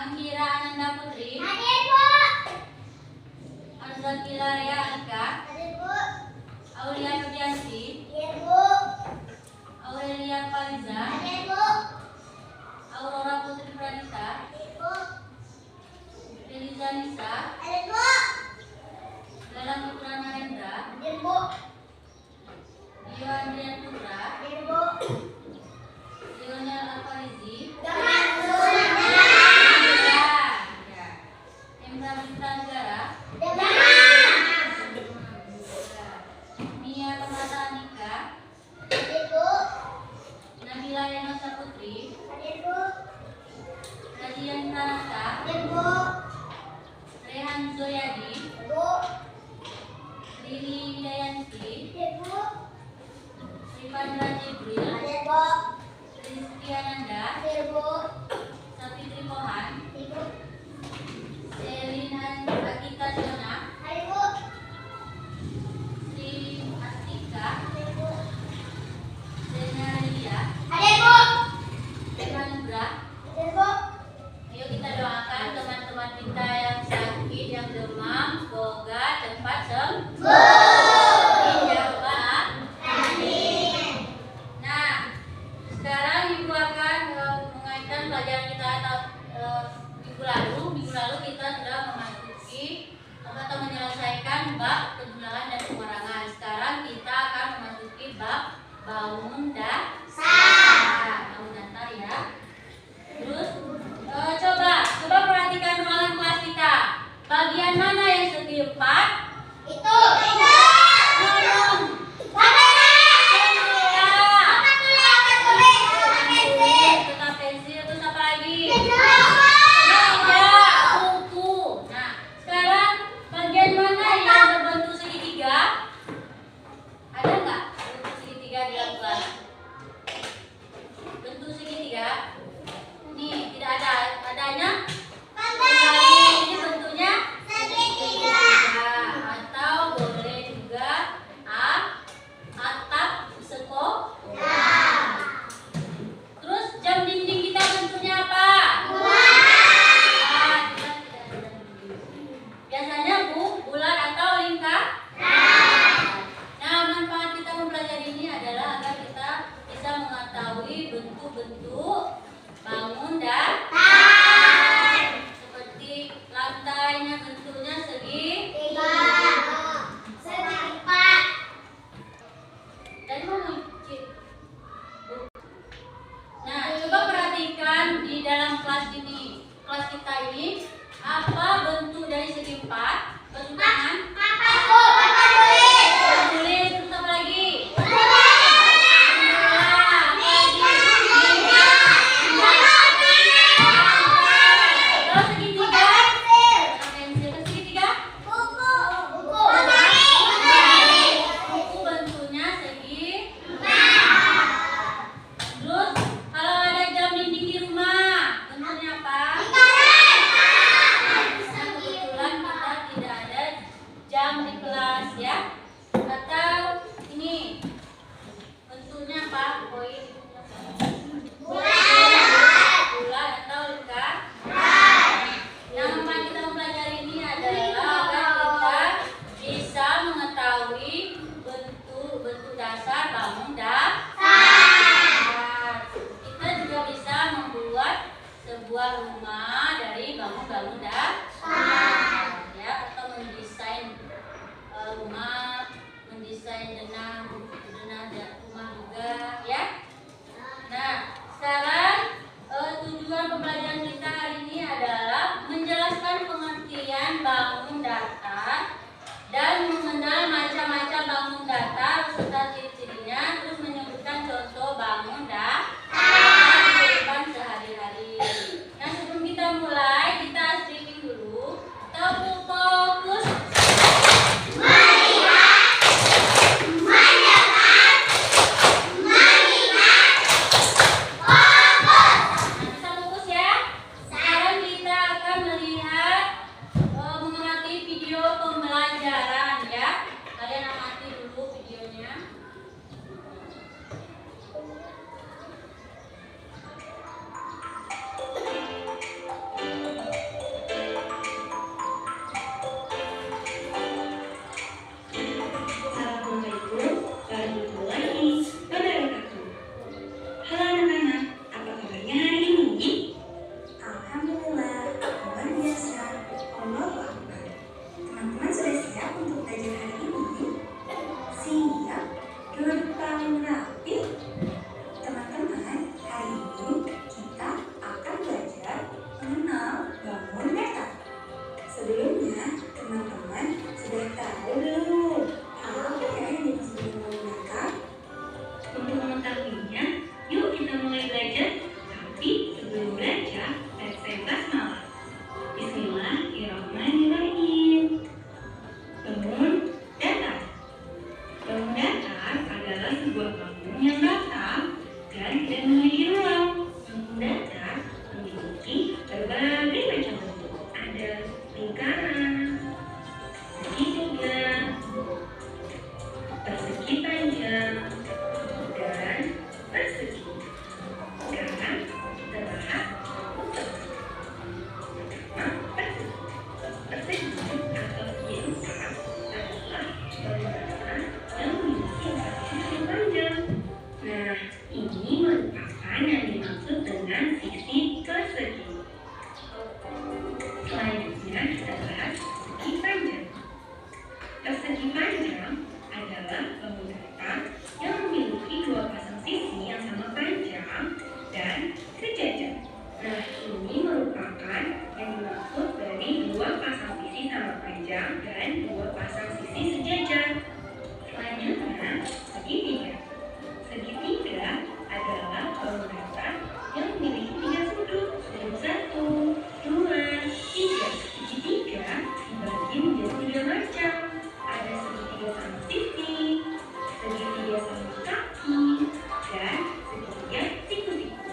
Anggira Ananda Putri. Hadir, Bu. Arzakila Rea Alka. Hadir, Bu. Aulia Pudianti. Hadir, Bu. Aurelia Fariza. Hadir, Bu. Aurora Putri Pranita. Hadir, Bu. Eliza Nisa. Hadir, Bu. Lelang Putra Narendra. Hadir, Bu. Dio Andrian Putra. Hadir, Bu. Lionel Alfarizi. Jangan. Ya. Emra Mitra Negara. Jangan. Mia Permata Anika. Hadir, Bu. Nabila Yanosa Putri. Hadir, Bu. Radian Pranata. Hadir, Bu. Rehan Zoyadi. Bu. Riri Widayanti. Hadir, Bu. Rifandra Jibril. Hadir, Bu. Rizky Ananda. Hadir, Bu. Sapitri Pohan. Hadir, Bu. Selina Akita Jona. Hadir, Bu. Sri Astika. Hadir, Bu. Zena Lia. Hadir, Bu. Manugra. Hadir, Bu. Yuk kita doakan teman-teman kita yang sakit, yang demam, semoga cepat sembuh. Ya Pak. Nah, sekarang Ibu akan mengaitkan pelajaran kita minggu lalu kita sudah memasuki atau menyelesaikan bab kegunalan dan kemarangan. Sekarang kita akan memasuki bab bangun dasar. Bangun dasar ya. Terus coba perhatikan ruangan kelas kita. Bagian mana yang segi 4? Itu. Ngomong. Tetap pensil, terus apa lagi? Meja, buku. Nah, sekarang bagian mana yang berbentuk segitiga? Ada nggak bentuk segitiga di dalam kelas? Bentuk segitiga? Nih, tidak ada. Adanya? Ini bentuknya segitiga. Atau boleh juga atap sekolah. Terus jam dinding kita bentuknya apa? Bulat. Biasanya bulat atau lingkar? Nah, manfaat kita mempelajari ini adalah agar kita bisa mengetahui bentuk-bentuk bangun dasar. Seperti lantainya bentuknya segitiga. Dan mana? Nah, coba perhatikan di dalam kelas ini. Kelas kita ini apa bentuk dari segi 4? Bentuk tangan? Tulis, terus apa lagi? Kalau segitiga? Pensil. Segitiga? Buku bentuknya segi. Terus kalau ada jam dinding di rumah, bentuknya apa? Nah, kebetulan kita tidak ada jam di kelas ya. Atau ini bentuknya apa? Koin. Bulat atau lingkar. Nah, manfaat kita mempelajari ini adalah agar kita bisa mengetahui bentuk-bentuk dasar bangun dasar. Kita juga bisa membuat sebuah rumah dari bangun-bangun dasar, ya, atau mendesain rumah, mendesain denah rumah juga, ya. Nah, sekarang tujuan pembelajaran kita hari ini adalah menjelaskan pengertian bangun datar dan mengenal macam-macam bangun datar beserta ciri-cirinya, terus menyebutkan contoh bangun datar di kehidupan sehari-hari. Nah, sebelum kita mulai, kita stripping dulu. Fokus. Bisa fokus ya. Sekarang kita akan melihat mengamati video pembelajaran ya. Kalian amati dulu videonya. mengenal bangun datar? Sebelumnya, teman-teman sudah tahu belum apa ya yang dimaksud dengan bangun datar? Untuk mengetahuinya, yuk kita mulai belajar. Tapi sebelum belajar, let's say basmalah. Bismillahirrahmanirrahim. Bangun datar. Bangun datar adalah sebuah bangun yang datar dan tidak memiliki ruang. Bangun datar memiliki berbagai macam bentuk. Ada lingkaran, segitiga, persegi panjang, dan persegi. Sekarang kita bahas bentuk. Persegi atau segitiga adalah bangunan yang memiliki empat sisi panjang. Nah, ini merupakan yang dimaksud dengan sisi persegi. Selanjutnya kita bahas persegi panjang. Persegi panjang adalah bangun datar yang memiliki dua pasang sisi yang sama panjang dan sejajar. Nah, ini merupakan yang dimaksud dari dua pasang sisi sama panjang dan dua pasang sisi sejajar. Selanjutnya, segitiga. Segitiga adalah bangun datar yang memiliki tiga sudut. Sudut 1, 2, 3. Segitiga dibagi menjadi tiga macam. Ada segitiga sama sisi, segitiga sama kaki, dan segitiga siku-siku.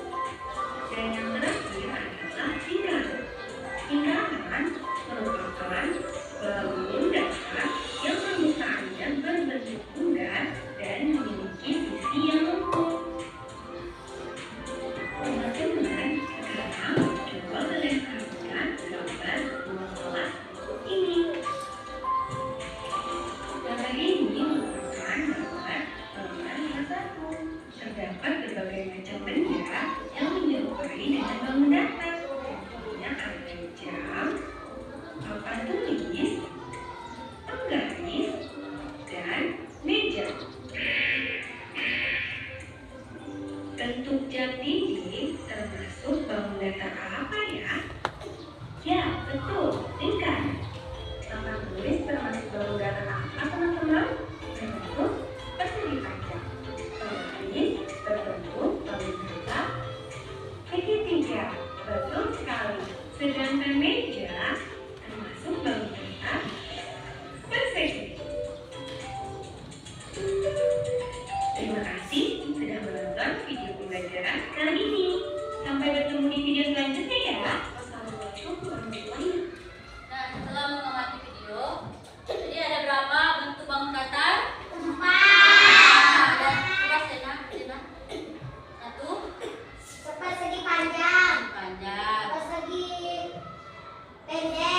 Dan yang terakhir adalah lingkaran. Lingkaran merupakan bangun datar yang permukaannya berbentuk bulat dan memiliki sisi yang lengkung. Teman-teman, sekarang coba kalian perhatikan gambar masalah ini. Gambar ini merupakan gambar bangunan yang satu. Terdapat berbagai macam benda yang menyerupai dengan bangun datar. Contohnya ada jam, papan tulis, penggaris, dan meja. Bentuk jam dinding termasuk bangun datar apa ya? Ya, betul, lingkaran. Papan tulis termasuk bangun datar apa, teman-teman? Termasuk persegi panjang. Penggaris berbentuk bangun datar segitiga. Betul sekali. Sedangkan meja termasuk bangun datar persegi. Terima kasih sudah menonton video pembelajaran kali ini. Sampai bertemu di video selanjutnya ya. Wassalamualaikum warahmatullahi wabarakatuh. Nah, setelah mengamati video, jadi ada berapa bentuk bangun datar? 4. Ada coba Sena. Satu, Persegi panjang, panjang. persegi pendek,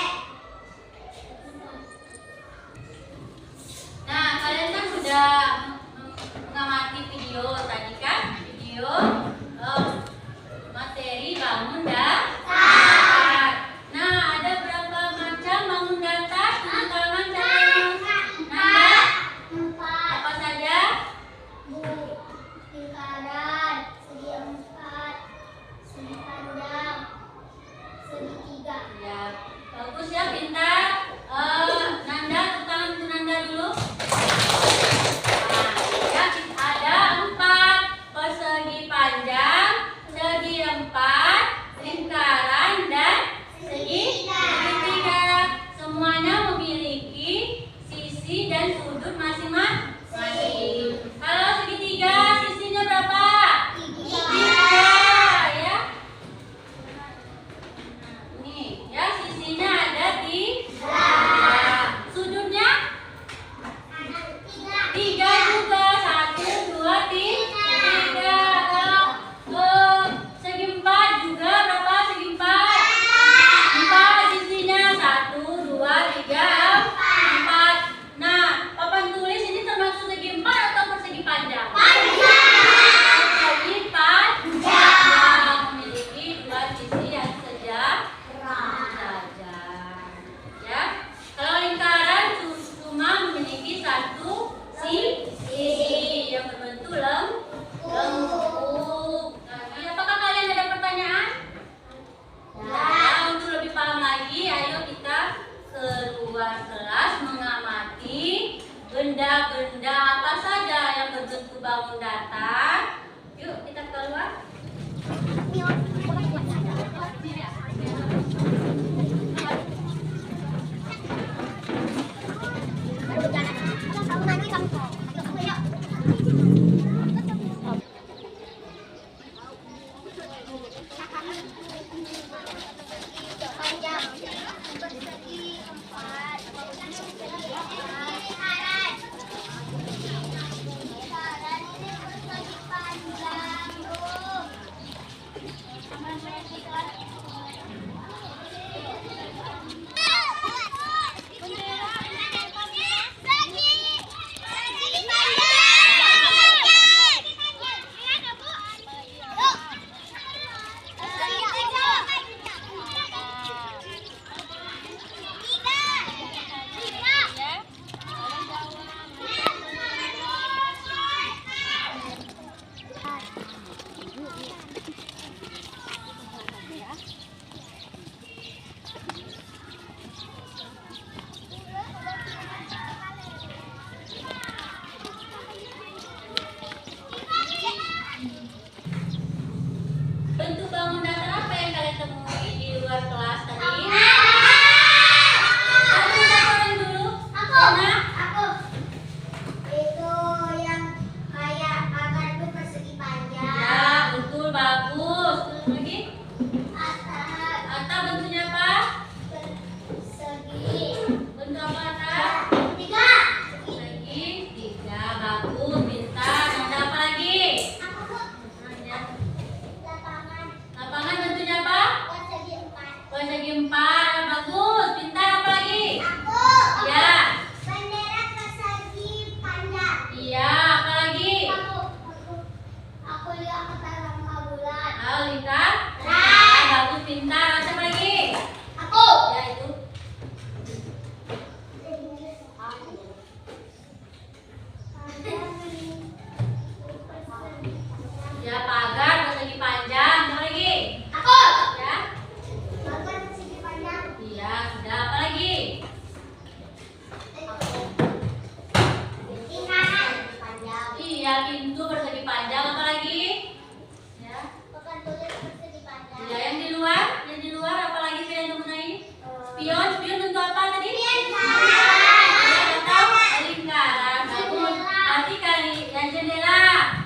persegi empat, bagus, pintar. Apa lagi? Aku. Ya, Bendera persegi panjang. iya. Apa lagi? Aku lihat kata lama bulan. Oh, lingkar. Nah. Bagus, pintar. Apa lagi? Aku. Ya, itu. Ya, pagar persegi panjang. Apa lagi? Aku. Ya, Bagus persegi panjang. iya. Sudah. Apa lagi? Lingkaran panjang. Iya, pintu persegi panjang. Apa lagi? Ya. Papan tulis persegi panjang. Ya, yang di luar, apa lagi kalian temuin? Spion bentuk apa tadi? Ya, atau lingkaran. Bagus. Nanti kali yang jendela.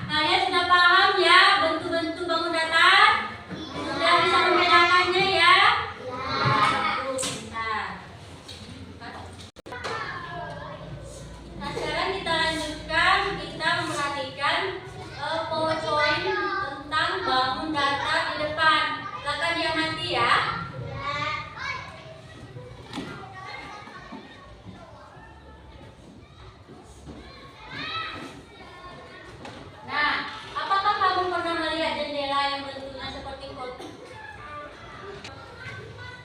Kalian sudah paham ya bentuk-bentuk bangun datar? Sudah bisa membedakannya ya? Bagus, pintar. Nah, sekarang kita lanjutkan, kita memperhatikan poin-poin tentang bangun datar di depan. Silakan diamati ya. Nah, apakah kamu pernah melihat jendela yang bentuknya seperti kotak?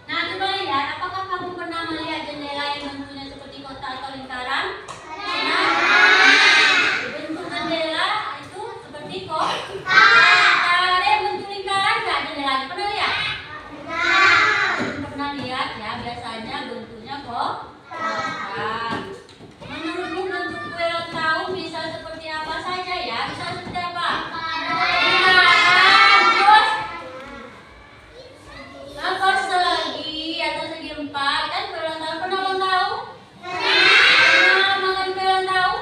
Nah, coba lihat, apakah kamu pernah melihat jendela yang bentuknya seperti kotak atau lingkaran? Nah, bentuk jendela itu seperti kotak. Kalau ada yang bentuk lingkaran nggak jendelanya? Pernah lihat? Belum pernah lihat ya, biasanya bentuknya kotak. Menurutmu bentuk kue ulang tahun bisa seperti apa saja ya? Bisa seperti apa? Lingkaran, terus persegi atau segi empat. Kan kue ulang tahun pernah ulang tahun? Pernah makan kue ulang tahun?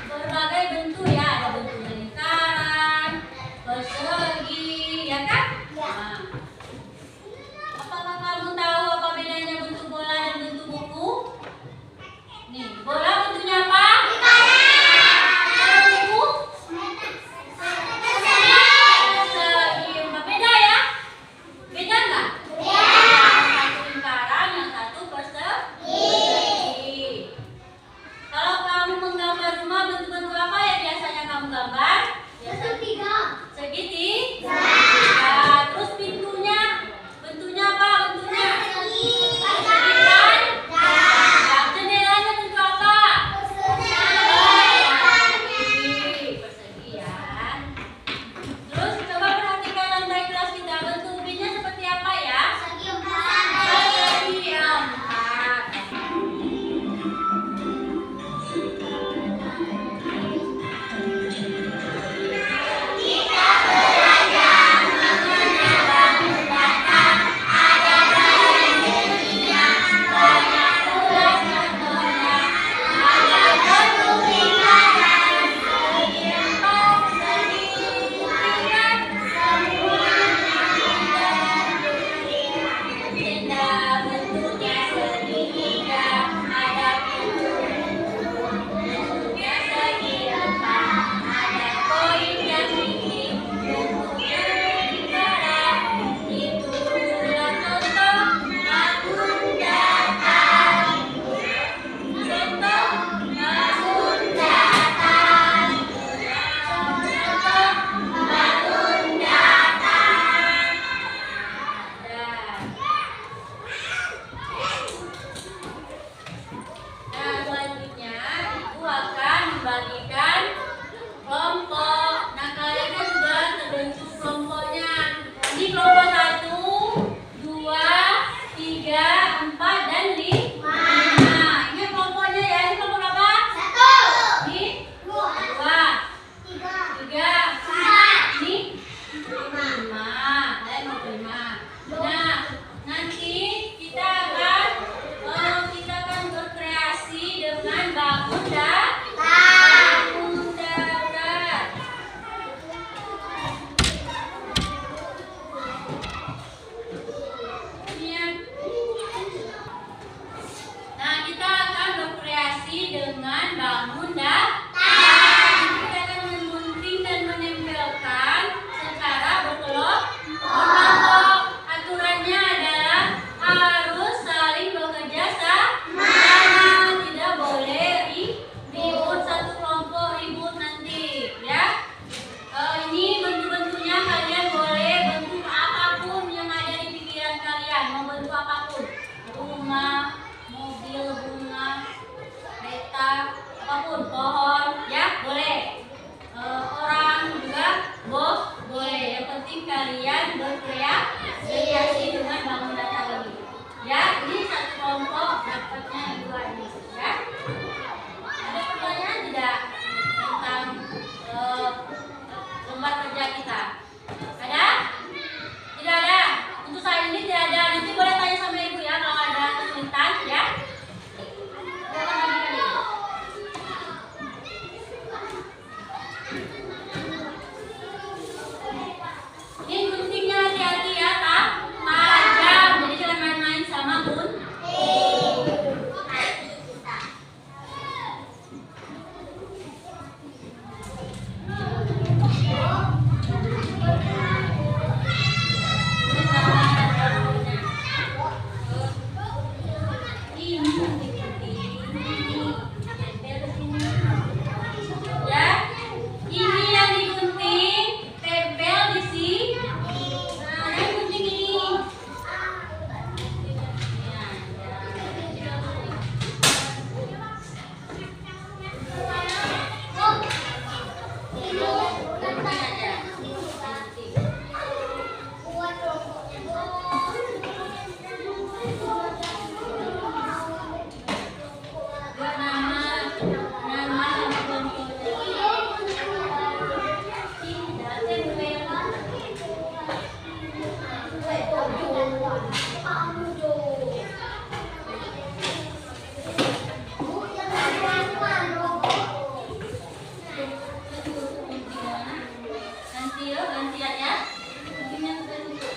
Berbagai bentuk ya, ada bentuknya lingkaran, persegi, ya kan? Ya. Nah, apakah kamu tahu apa bedanya bentuk bola dan apapun, pohon ya boleh. Orang juga boleh. Yang penting kalian berkreasi dengan bangunan tadi. Ya, ini satu kelompok dapatnya 2 ini. Ya. Ada pertanyaan tidak tentang lembar kerja kita? Ada? Tidak ada. Untuk saat ini tidak ada. Nanti boleh tanya sama ibu ya kalau ada kesulitan ya. Silakan adik-adik. Ini guntingnya hati-hati ya, tajam. Jadi jangan main-main sama gunting. Ya, ini yang digunting tempel di sini. Nah, yang gunting ini. Gantian ya. Guntingnya sudah tutup.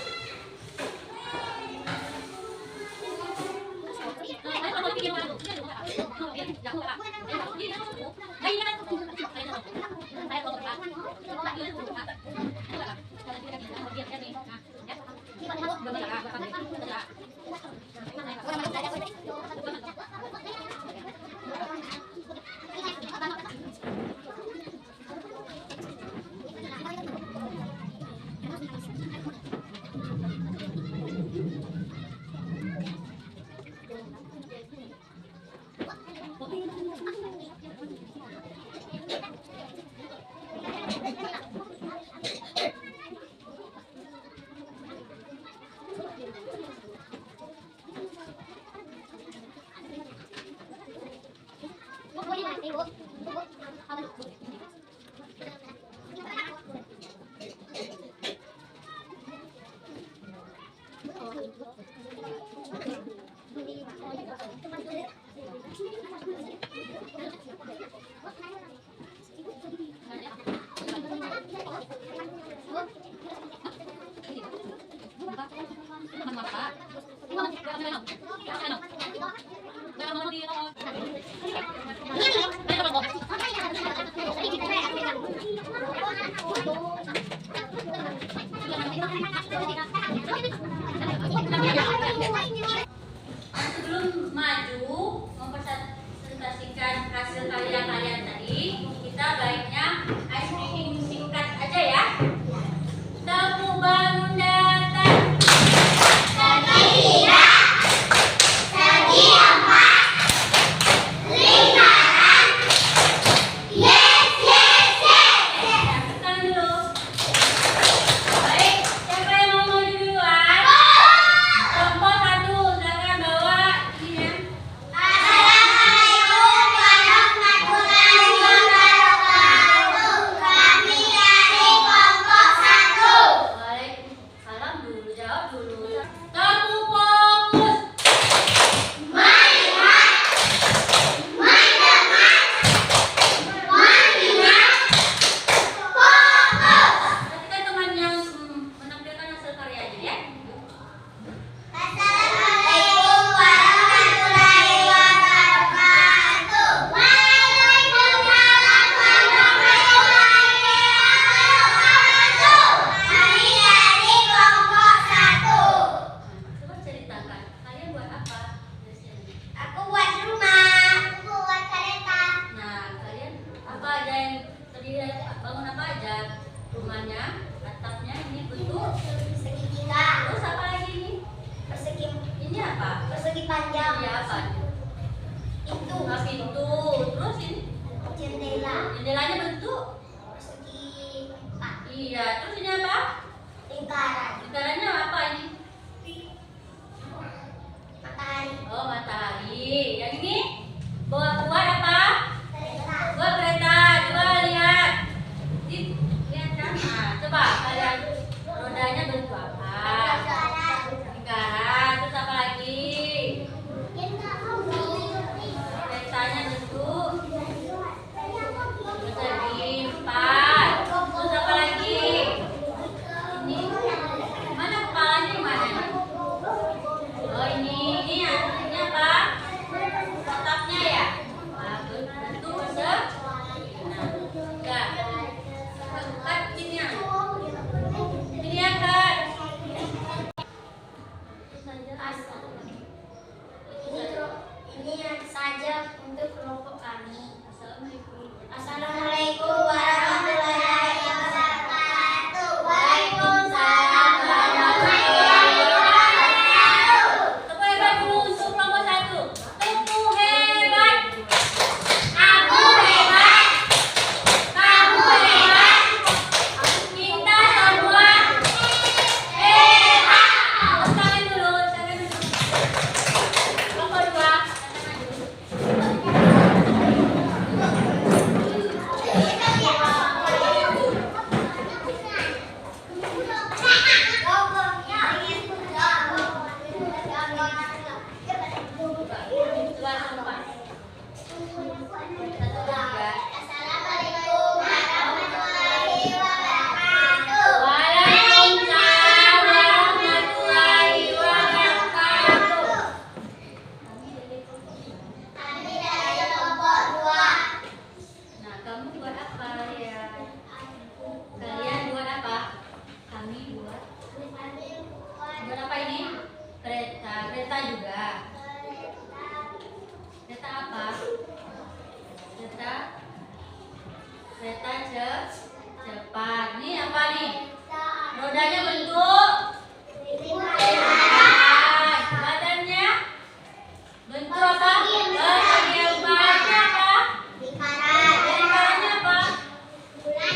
Sebelum maju mempresentasikan hasil karya kalian tadi, kita baiknya ice breaking singkat aja ya. Tepuk bangun datang. Tekan dulu. Baik, siapa yang mau maju duluan? Kelompok 1, silakan bawa ini ya. Waalaikumsalam dulu, jawab dulu. Tepuk fokus. Perhatikan teman yang menampilkan hasil karyanya ya. Coba ceritakan, kalian buat apa biasanya? Nah, kalian apa aja yang terdiri dari bangun apa aja? Rumahnya, atapnya ini bentuk. Terus apa lagi ini? Ini apa? Persegi panjang. Ini apa? Itu. Pintu. Terus ini Jendela. Jendelanya bentuk. Persegi 4. Iya, terus ini apa? Lingkaran. Lingkarannya apa ini? Matahari. Oh, matahari. Yang ini? Buat apa? Kereta. Buat kereta. Coba lihat. Lihat kan? Nah, coba kalian rodanya bentuk apa? Lingkaran. Terus apa lagi? Keretanya bentuk persegi 4. Terus apa lagi? Ini mana kepalanya yang mana nih? Oh ini ya. Ini apa? Otaknya ya? Bentuk persegi. Nah, keempat ini ya. Ini ya kan? Ini saja untuk kelompok kami. Assalamualaikum. Assalamualaikum warahmatullahi wabarakatuh. Waalaikumsalam warahmatullahi wabarakatuh. Tepuk hebat dulu untuk kelompok 1. Tepuk hebat. Aku hebat. Kamu hebat. Kita semua Hebat. tangan dulu, tangan dulu. Kelompok 2, tangan dulu. Dua tempat. Assalamualaikum warahmatullahi wabarakatuh. Waalaikumsalam warahmatullahi wabarakatuh. Kami dari kelompok 2. Nah, kamu buat apa ya? Kalian buat apa? Kami buat apa ini? Kereta, kereta juga. Kereta apa? Kereta, kereta cepat. Ini apa nih? Rodanya bentuk. Badannya bentuk apa? Persegi 4. Ini apa? Lingkarannya apa? Iya.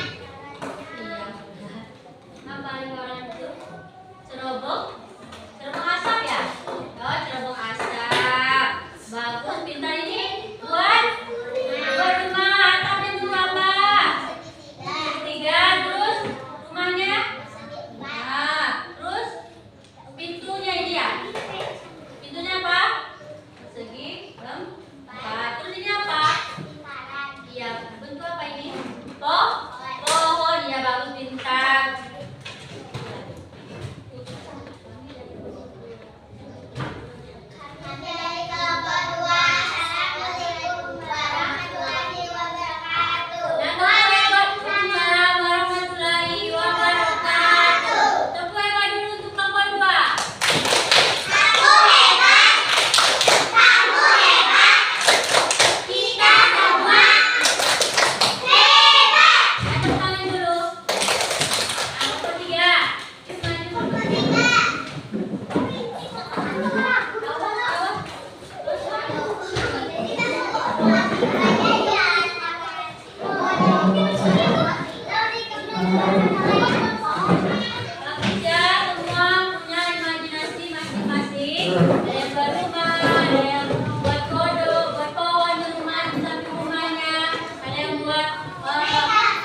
Apa lingkaran itu? Cerobong? Cerobong asap ya? Oh, cerobong asap. Bagus, pintar ini. Buat rumah. Atapnya bentuk apa? Segitiga. Terus rumahnya? Nah, terus pintunya ini ya? Pintunya apa? Persegi 4. Terus ini apa? Iya, bentuk apa ini? Pohon. Ya, bagus, pintar. Kami dari kelompok 2. Assalamualaikum warahmatullahi wabarakatuh. Dan Waalaikumsalam warahmatullahi wabarakatuh. Tepuk hebat dulu untuk kelompok 2. Aku hebat. Kamu hebat. Kita semua hebat. Angkat tangan dulu. Kelompok 3. Yuk maju. Bagus ya, semua punya imajinasi masing-masing. Ada yang buat rumah, ada yang buat kodok, buat pohon di rumah, di samping rumahnya. Ada yang buat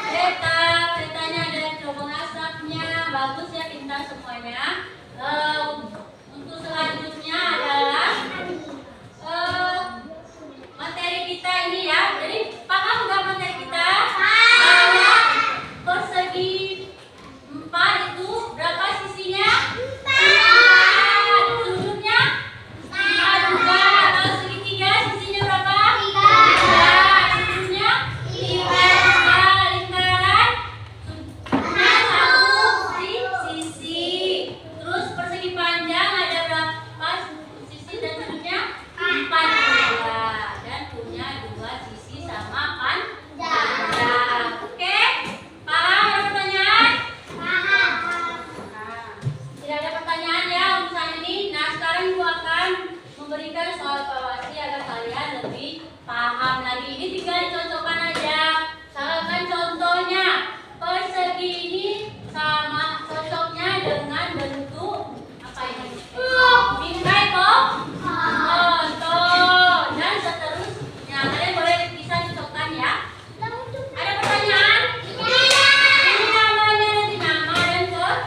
kereta, keretanya ada cerobong asapnya. Bagus ya, pintar semuanya. Untuk selanjutnya adalah materi kita ini ya. Jadi paham nggak materi kita? Bahwa persegi 4 itu berapa sisinya? 4. Sudutnya? 4 juga. Kalau segitiga sisinya berapa? 3. Sudutnya? 3. Lingkaran? Sudutnya 1 sisi. Terus persegi panjang ada berapa sisi dan sudutnya? 4 juga. Dan punya 2 sisi sama panjang. Oke? Paham? Ada pertanyaan? Tidak ada pertanyaan ya untuk saat ini. Nah, sekarang Ibu akan memberikan soal evaluasi agar kalian lebih paham lagi. Ini tinggal dicocokkan aja. Misalkan contohnya, persegi ini sama cocoknya dengan bentuk apa ini? Bingkai kok? Tuh. Dan seterusnya, kalian boleh bisa cocokkan ya. Ada pertanyaan? Ini namanya nanti nama dan kelas.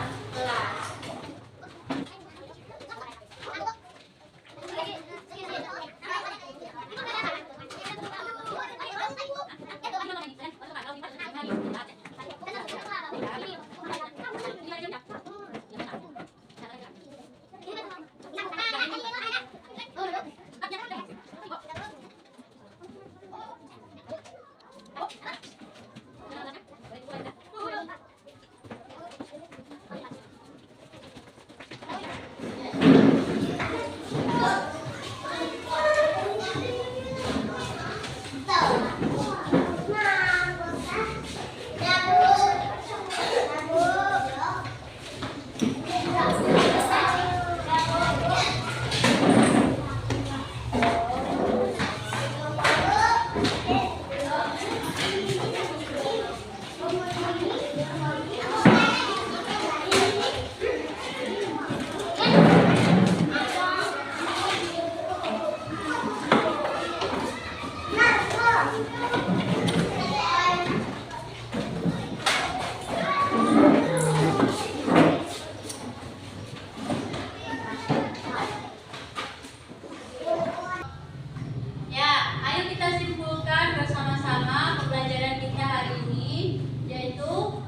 Ya, ayo kita simpulkan bersama-sama pembelajaran kita hari ini, yaitu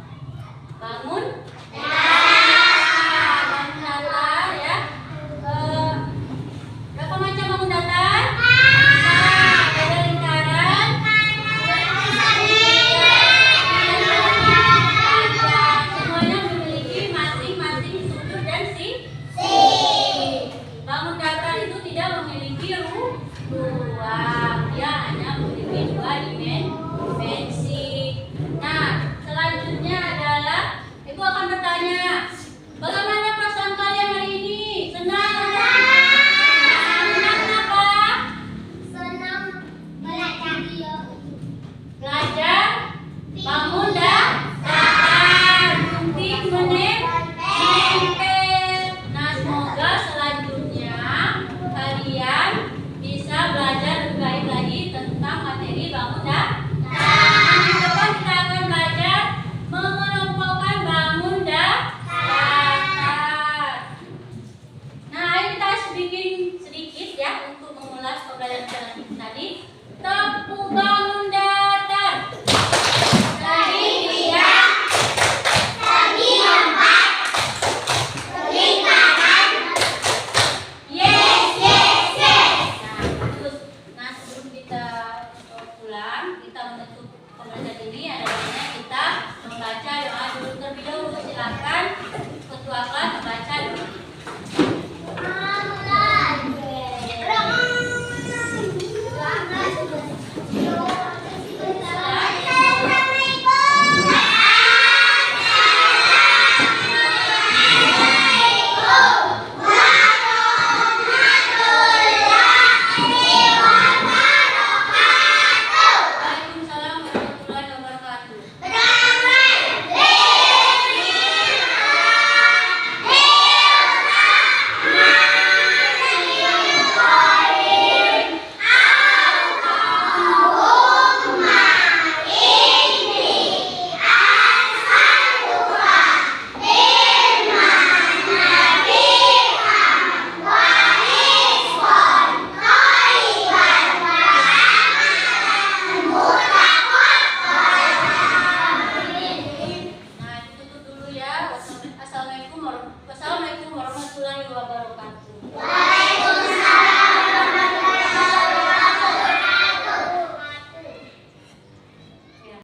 bangun datar ya. Berapa macam bangun datar? Ada lingkaran, semuanya memiliki masing-masing sudut dan sisi. Bangun datar itu tidak memiliki ruang, dia hanya memiliki dua dimensi.